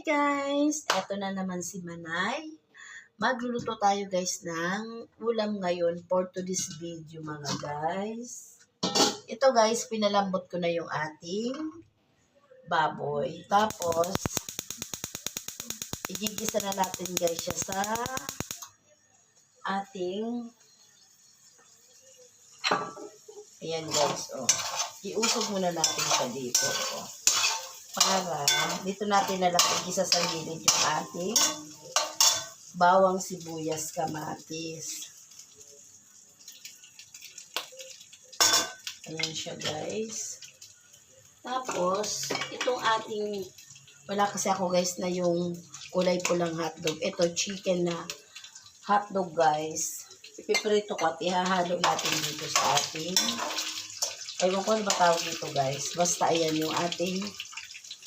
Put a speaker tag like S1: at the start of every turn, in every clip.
S1: guys! Eto na naman si Manay. Magluluto tayo guys ng ulam ngayon for today's video mga guys. Ito guys, pinalambot ko na yung ating baboy. Tapos, igigisa na natin guys siya sa ating ayan guys, oh. Iusog muna natin siya dito, oh. Para dito natin nalang igisa sa gilid yung ating bawang, sibuyas, kamatis. Ayan siya guys. Tapos, itong ating, wala kasi ako guys na yung kulay pulang hotdog. Ito, chicken na hotdog guys. Ipiprito ko at ihahalo natin dito sa ating, ewan ko ano ba tawag dito guys. Basta ayan yung ating,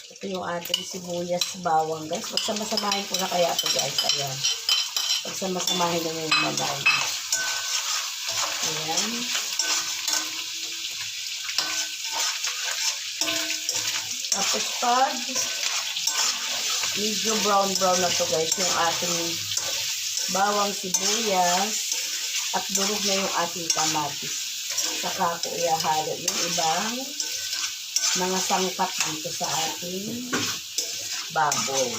S1: ito yung ating sibuyas, bawang guys. Pagsamasamahin ko na kaya ito guys. Ayan. Pagsamasamahin na yung magay. Ayan. Tapos pag medyo brown na to guys, yung ating bawang, sibuyas, at durog na yung ating kamatis. Saka ko ihahalo yung ibang mga sangkap dito sa ating baboy.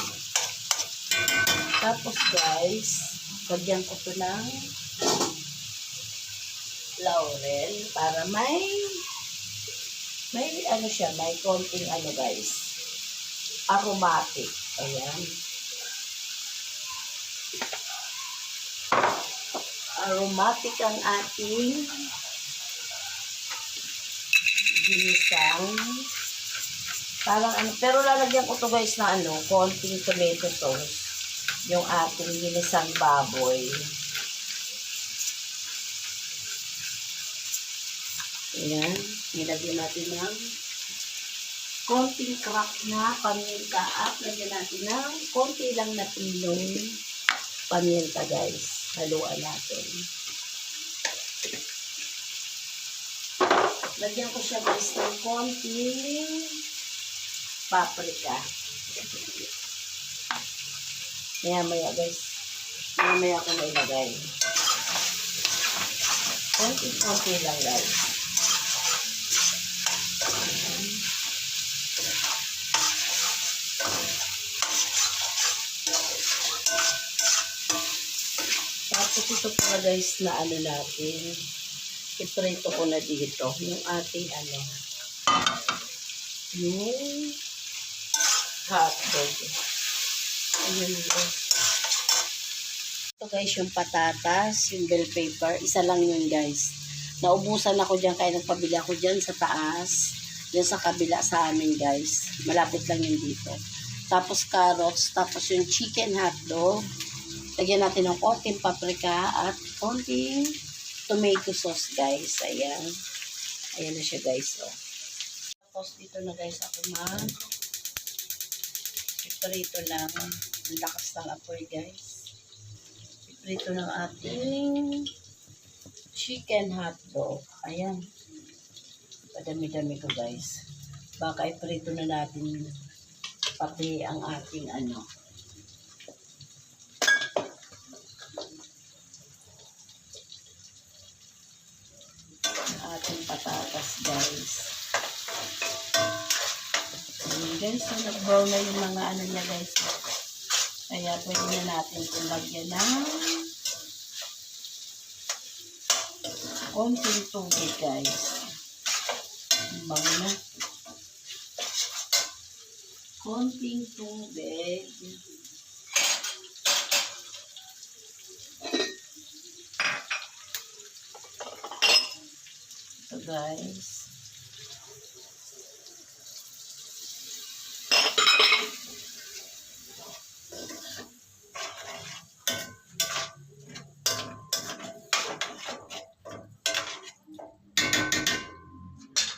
S1: Tapos guys, lagyan ko to ng laurel para may ano siya, may konting ano guys, aromatic. Ayan. Aromatic ang ating ginisang. Parang ano, pero lalagyan ko to guys na ano, konting tomato sauce. Yung ating ginisang baboy. Ayan. Nilagyan natin ng konting crack na paminta at lagyan natin ng konti lang na pilong paminta guys. Haluan natin. Lagyan ko siya guys ng konting paprika. Maya guys. Maya ko na ilagay. Konti lang guys. Tapos ito pa guys na ano natin. Iprito ko na dito yung ating ano, yung hotdog. Ayun guys. Ito guys yung patatas, yung bell pepper. Isa lang yun guys. Naubusan ako dyan kaya nagpabili ako dyan sa taas. Dyan sa kabila sa amin guys. Malapit lang yun dito. Tapos carrots. Tapos yung chicken hotdog. Lagyan natin ng konting paprika at konting tomato sauce guys. Ayan. Ayan na siya guys. Oh. Tapos dito na guys ako iprito lang. Ang lakas ng apoy guys. Iprito ng ating chicken hotdog. Ayan. Padami-dami ko guys. Baka iprito na natin pati ang ating ano. Ating patatas guys. Ayan guys, so nag-brown na yung mga ano niya guys. Kaya pwede na natin itong lagyan ng konting tubig guys. Bango na. Konting tubig. Ito guys.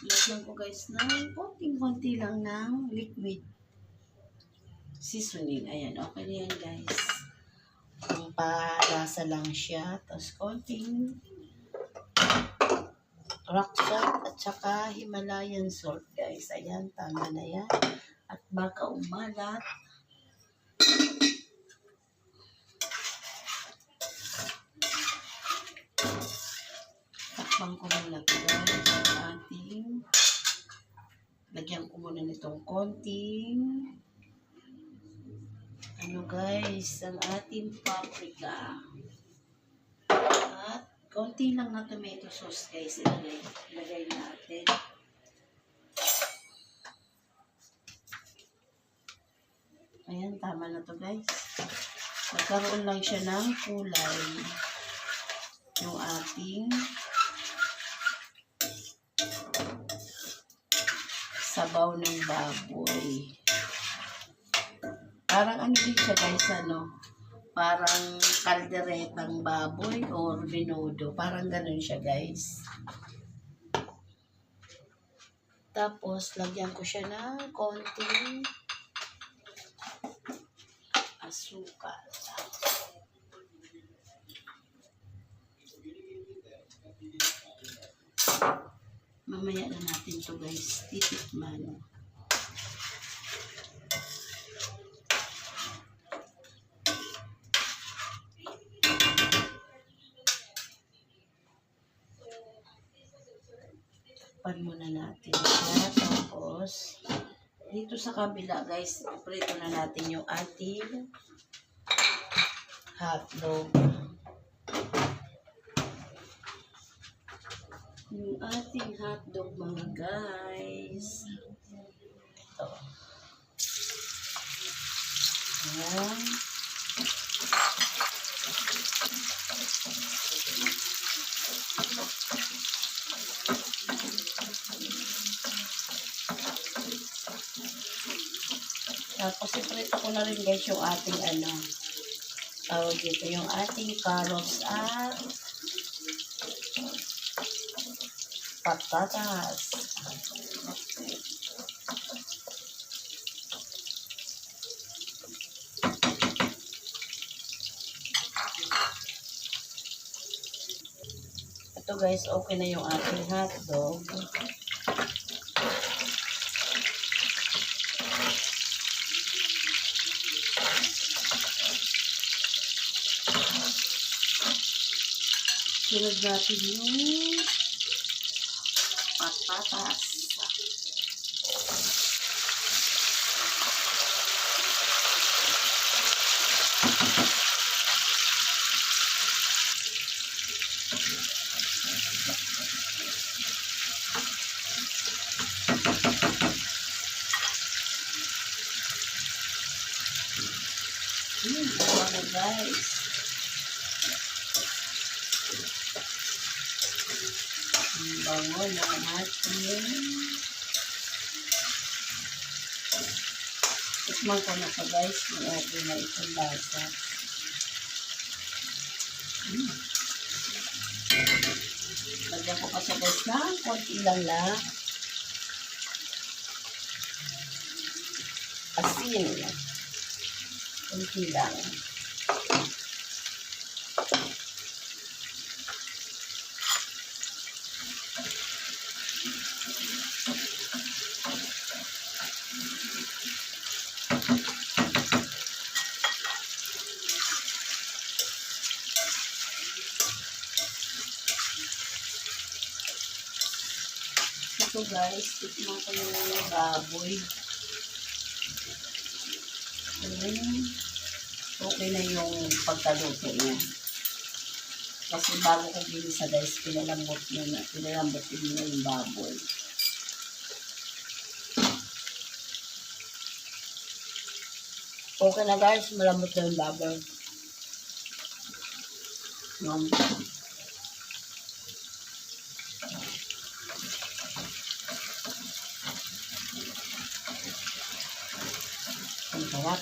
S1: Lagyan ko guys ng konting-konti lang ng liquid seasoning. Ayan, okay na yan guys. Ang palasa lang siya. Tapos konting rock salt at saka Himalayan salt guys. Ayan, tama na yan. At baka umalat, konting ano guys, ang ating paprika. At konti lang na tomato sauce guys, ilagay natin. Ayan, tama na to guys. Nagkaroon lang siya ng kulay yung ating sabaw ng baboy. Parang ano din siya guys, parang kalderetang baboy or binodo. Parang ganun siya guys. Tapos, lagyan ko siya ng konting asukal. Mamaya na natin to guys, titikman. Pan muna natin siya. Tapos, dito sa kabila guys, prito na natin yung ating hotdog. Yung ating hotdog mga guys. Ito. Ayan. Tapos, iprito ko na rin guys yung ating tawag dito, yung ating carrots at patatas. Ito guys, okay na yung ating hotdog. Sunod natin yung patatas. Ano guys? Ang bango ng ating tikman ko na pa guys kung okay na itong lasa. Lagyan ko pa sa guys na konti lang asin. Konti lang. Ito guys, tikman ko yung baboy. Okay na yung pagkaluto niya. Kasi bago ko binisa guys, pinalambot din na yung baboy. Okay na guys, malambot na yung baboy. Ang sarap.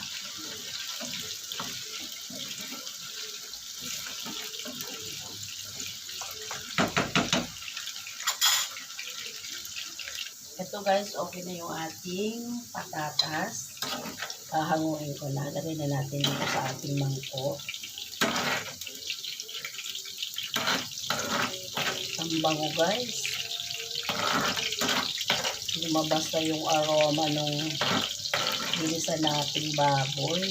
S1: Ito guys, okay na yung ating patatas. Hahanguin ko na. Lagay na natin dito sa ating mangkok. Ang bango guys. Lumabas na yung aroma nung binisa nating baboy.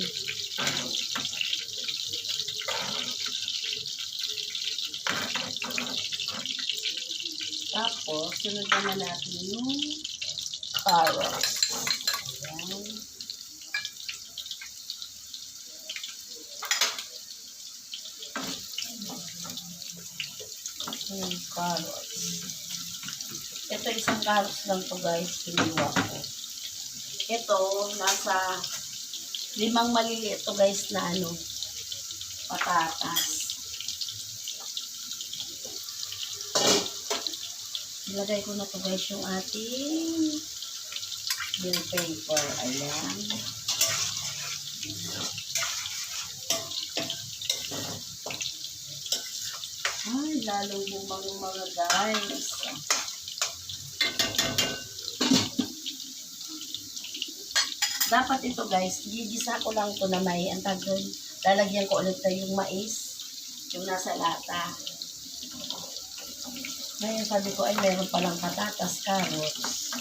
S1: Tapos, sunod naman natin yung carrots. Carrots. Ito isang carrots lang to guys, hiniwa ko. Ito, nasa 5 maliliit to guys na patatas. Ilagay ko na to guys yung ating bell pepper. Ayan. Ay, lalong bumang mga guys. Dapat ito guys, gigisa ko lang to na may antagon. Lalagyan ko ulit na yung mais, yung nasa lata. Ngayon sabi ko ay meron palang patatas, carrots.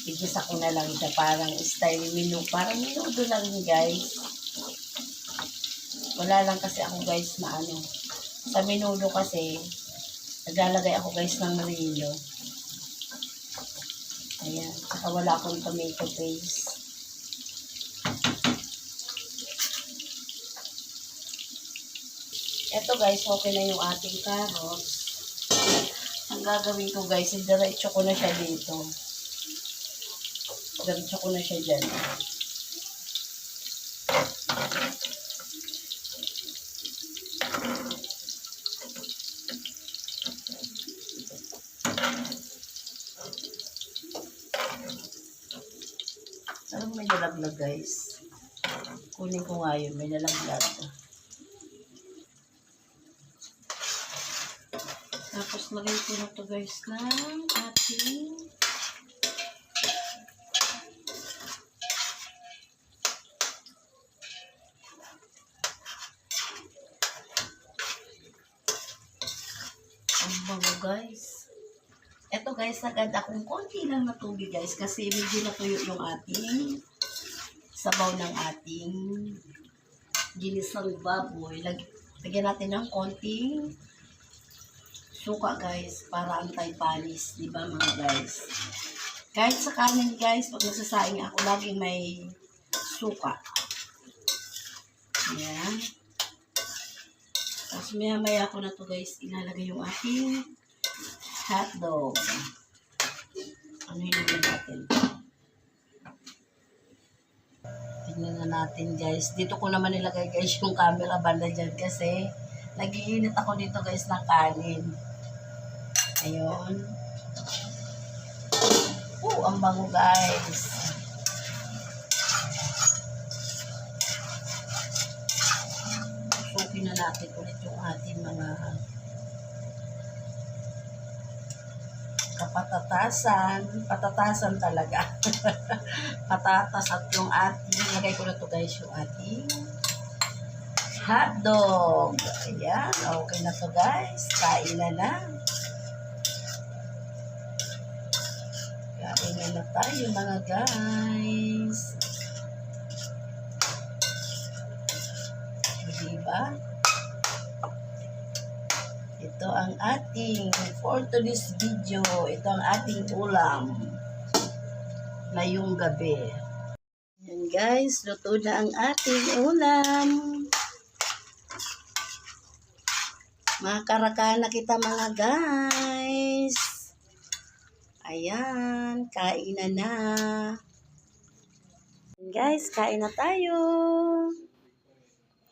S1: Gigisa ko na lang siya parang style menu. Parang minudo lang guys. Wala lang kasi ako guys na sa minudo kasi naglalagay ako guys ng rilo. Ayan, saka wala akong tomato paste. Eto guys, okay na yung ating carrots. Ang gagawin ko guys, diretso ko na siya dito. Diretso ko na siya dyan. Parang may nalaglag guys. Kunin ko nga yun, may nalaglag. Tapos lagay ko na to guys ng ating ang bango guys. Eto guys, nagad akong konti lang na tubig guys kasi medyo natuyo yung ating sabaw ng ating ginisang baboy. Lagyan natin ng konting suka guys para antay-panis, di ba mga guys? Kahit sa kanin guys, pag nasasaing ako, laging may suka. Ayan. Tapos maya-maya ko na to guys, ilalagay yung ating hotdog. Ano ilagay natin? Tignan na natin guys. Dito ko naman nilagay guys yung camera banda dyan kasi nag-iinit ako dito guys ng kanin. Ayun. Ang bango guys. Sukin na natin ulit yung ating mga kapatatasan. Patatasan talaga. Patatas at yung ating, lagay ko na to guys yung ating hotdog. Ayan. Okay na to guys. Kain na lang. Kain na tayo mga guys. Diba? Ito ang ating, for today's video, ito ang ating ulam na yung gabi. Yan guys, luto na ang ating ulam. Makarakana kita mga guys. Ayan, kain na. Guys, kain na tayo.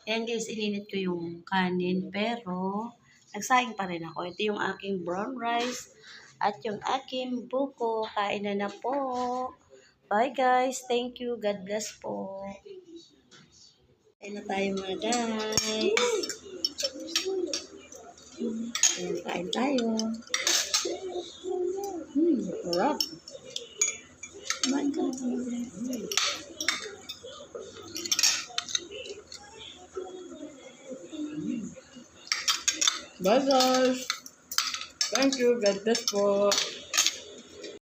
S1: Ayan guys, ininit ko yung kanin pero nagsaing pa rin ako. Ito yung aking brown rice at yung aking buko. Kain na po. Bye guys. Thank you. God bless po. Kain na tayo mga guys. Ayan, kain tayo. Sarap. Oh my God. Bye guys. Thank you. God bless po.